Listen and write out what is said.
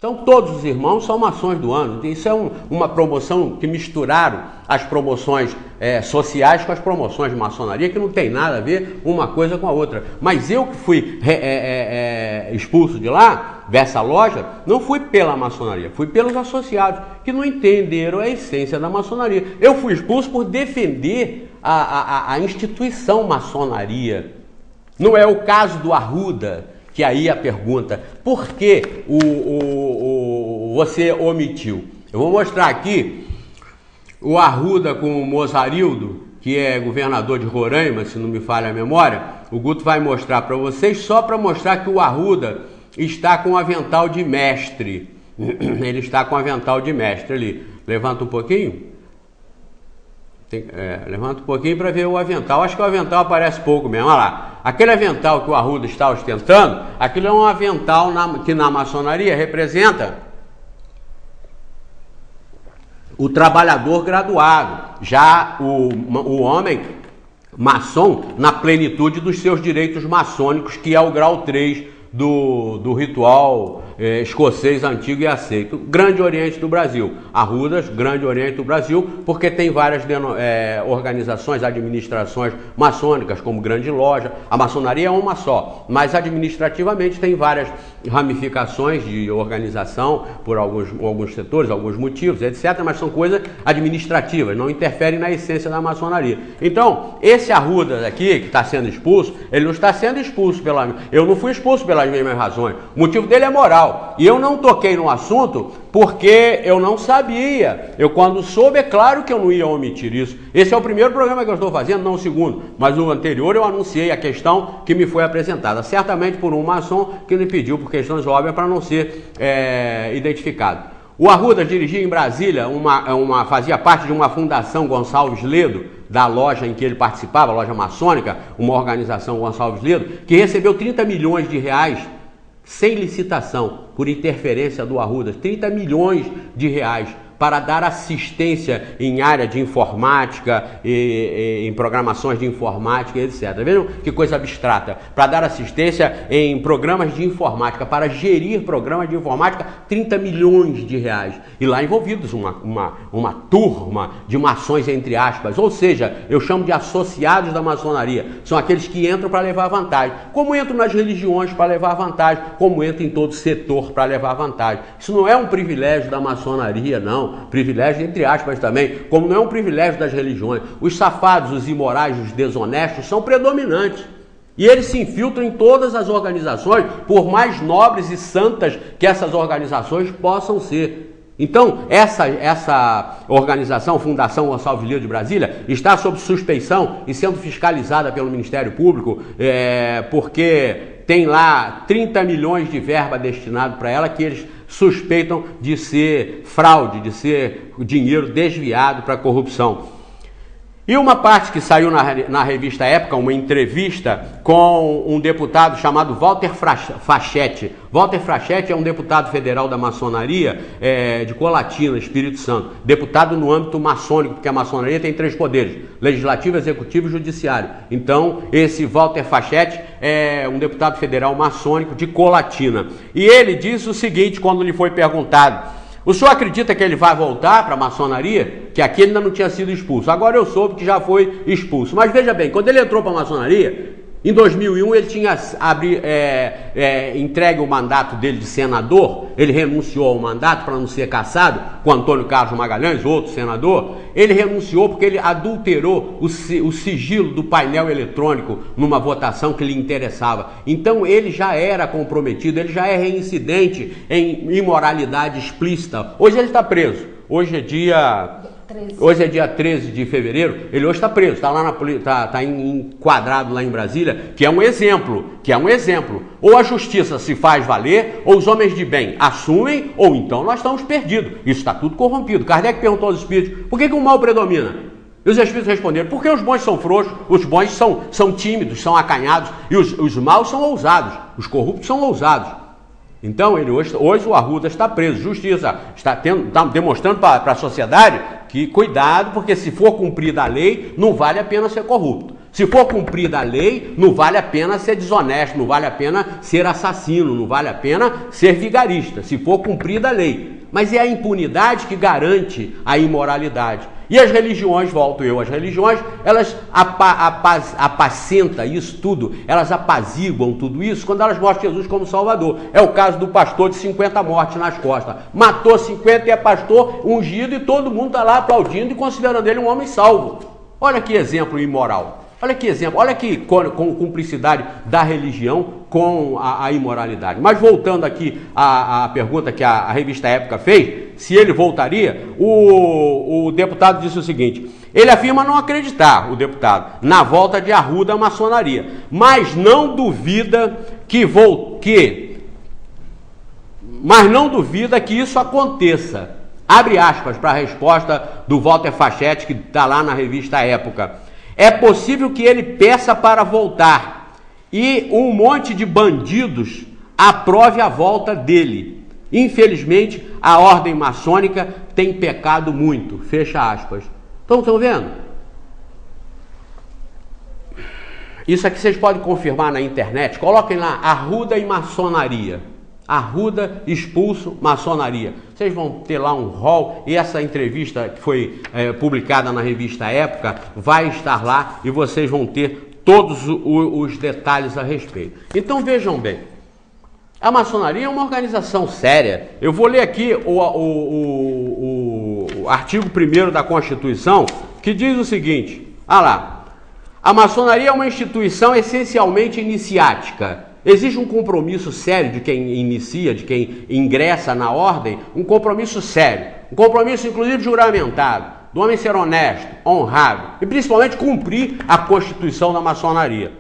Então todos os irmãos são maçons do ano. Isso é uma promoção que misturaram as promoções sociais com as promoções de maçonaria, que não tem nada a ver uma coisa com a outra. Mas eu que fui expulso de lá, dessa loja, não fui pela maçonaria, fui pelos associados, que não entenderam a essência da maçonaria. Eu fui expulso por defender a instituição maçonaria. Não é o caso do Arruda, que aí a pergunta, por que você omitiu? Eu vou mostrar aqui o Arruda com o Mozarildo, que é governador de Roraima, se não me falha a memória. O Guto vai mostrar para vocês, só para mostrar que o Arruda está com o avental de mestre. Ele está com o avental de mestre ali. Levanta um pouquinho. Levanta um pouquinho para ver o avental. Acho que o avental aparece pouco mesmo. Olha lá. Aquele avental que o Arruda está ostentando, aquilo é um avental que na maçonaria representa o trabalhador graduado. Já o homem maçom na plenitude dos seus direitos maçônicos, que é o grau 3 do ritual escocês antigo e aceito. Grande Oriente do Brasil. Arrudas, Grande Oriente do Brasil, porque tem várias organizações, administrações maçônicas, como Grande Loja. A maçonaria é uma só, mas administrativamente tem várias ramificações de organização por alguns setores, alguns motivos, etc. Mas são coisas administrativas, não interferem na essência da maçonaria. Então, esse Arruda aqui, que está sendo expulso, ele não está sendo expulso eu não fui expulso pelas mesmas razões. O motivo dele é moral. E eu não toquei no assunto porque eu não sabia. Eu, quando soube, é claro que eu não ia omitir isso. Esse é o primeiro programa que eu estou fazendo, não o segundo. Mas no anterior eu anunciei a questão que me foi apresentada. Certamente por um maçom que me pediu, por questões óbvias, para não ser identificado. O Arruda dirigia em Brasília, fazia parte de uma fundação Gonçalves Ledo, da loja em que ele participava, a loja maçônica, uma organização Gonçalves Ledo, que recebeu 30 milhões de reais sem licitação, por interferência do Arruda, 30 milhões de reais para dar assistência em área de informática, em programações de informática, etc. Vejam que coisa abstrata. Para dar assistência em programas de informática, para gerir programas de informática, 30 milhões de reais. E lá envolvidos uma turma de maçons, entre aspas, ou seja, eu chamo de associados da maçonaria. São aqueles que entram para levar vantagem. Como entram nas religiões para levar vantagem, como entram em todo setor para levar vantagem. Isso não é um privilégio da maçonaria, não. Privilégio entre aspas também, como não é um privilégio das religiões. Os safados, os imorais, os desonestos são predominantes. E eles se infiltram em todas as organizações, por mais nobres e santas que essas organizações possam ser. Então, essa organização, Fundação Gonçalves Ledo de Brasília, está sob suspeição e sendo fiscalizada pelo Ministério Público, porque tem lá 30 milhões de verba destinado para ela, que eles suspeitam de ser fraude, de ser dinheiro desviado para corrupção. E uma parte que saiu na revista Época, uma entrevista com um deputado chamado Walter Fachetti. Walter Fachetti é um deputado federal da maçonaria de Colatina, Espírito Santo. Deputado no âmbito maçônico, porque a maçonaria tem 3 poderes: legislativo, executivo e judiciário. Então, esse Walter Fachetti é um deputado federal maçônico de Colatina. E ele disse o seguinte, quando lhe foi perguntado: o senhor acredita que ele vai voltar para a maçonaria? Que aqui ele ainda não tinha sido expulso. Agora eu soube que já foi expulso. Mas veja bem, quando ele entrou para a maçonaria, em 2001 ele tinha entregue o mandato dele de senador. Ele renunciou ao mandato para não ser cassado com Antônio Carlos Magalhães, outro senador. Ele renunciou porque ele adulterou o sigilo do painel eletrônico numa votação que lhe interessava. Então ele já era comprometido, ele já é reincidente em imoralidade explícita. Hoje ele está preso. Hoje é dia 13 de fevereiro, ele hoje está preso, está lá tá enquadrado lá em Brasília, que é um exemplo. Ou a justiça se faz valer, ou os homens de bem assumem, ou então nós estamos perdidos. Isso está tudo corrompido. Kardec perguntou aos espíritos, por que o mal predomina? E os espíritos responderam, porque os bons são frouxos, os bons são tímidos, são acanhados, e os maus são ousados, os corruptos são ousados. Então, hoje o Arruda está preso. Justiça está demonstrando para a sociedade que cuidado, porque se for cumprida a lei, não vale a pena ser corrupto. Se for cumprida a lei, não vale a pena ser desonesto, não vale a pena ser assassino, não vale a pena ser vigarista, se for cumprida a lei. Mas é a impunidade que garante a imoralidade. E as religiões, as religiões, elas apacentam isso tudo, elas apaziguam tudo isso quando elas mostram Jesus como Salvador. É o caso do pastor de 50 mortes nas costas. Matou 50 e é pastor ungido e todo mundo está lá aplaudindo e considerando ele um homem salvo. Olha que exemplo imoral. Olha que exemplo, olha que com cumplicidade da religião com a imoralidade. Mas voltando aqui à pergunta que a revista Época fez, se ele voltaria, o deputado disse o seguinte: ele afirma não acreditar, o deputado, na volta de Arruda à maçonaria, mas não duvida que isso aconteça. Abre aspas para a resposta do Walter Facchetti, que está lá na revista Época. É possível que ele peça para voltar e um monte de bandidos aprove a volta dele. Infelizmente, a ordem maçônica tem pecado muito. Fecha aspas. Estão vendo? Isso aqui vocês podem confirmar na internet. Coloquem lá, Arruda e maçonaria. Arruda expulso, maçonaria. Vocês vão ter lá um rol e essa entrevista que foi publicada na revista Época vai estar lá e vocês vão ter todos os detalhes a respeito. Então vejam bem, a maçonaria é uma organização séria. Eu vou ler aqui o artigo 1º da Constituição, que diz o seguinte, a maçonaria é uma instituição essencialmente iniciática. Existe um compromisso sério de quem inicia, de quem ingressa na ordem, um compromisso sério, um compromisso inclusive juramentado, do homem ser honesto, honrado e principalmente cumprir a Constituição da maçonaria.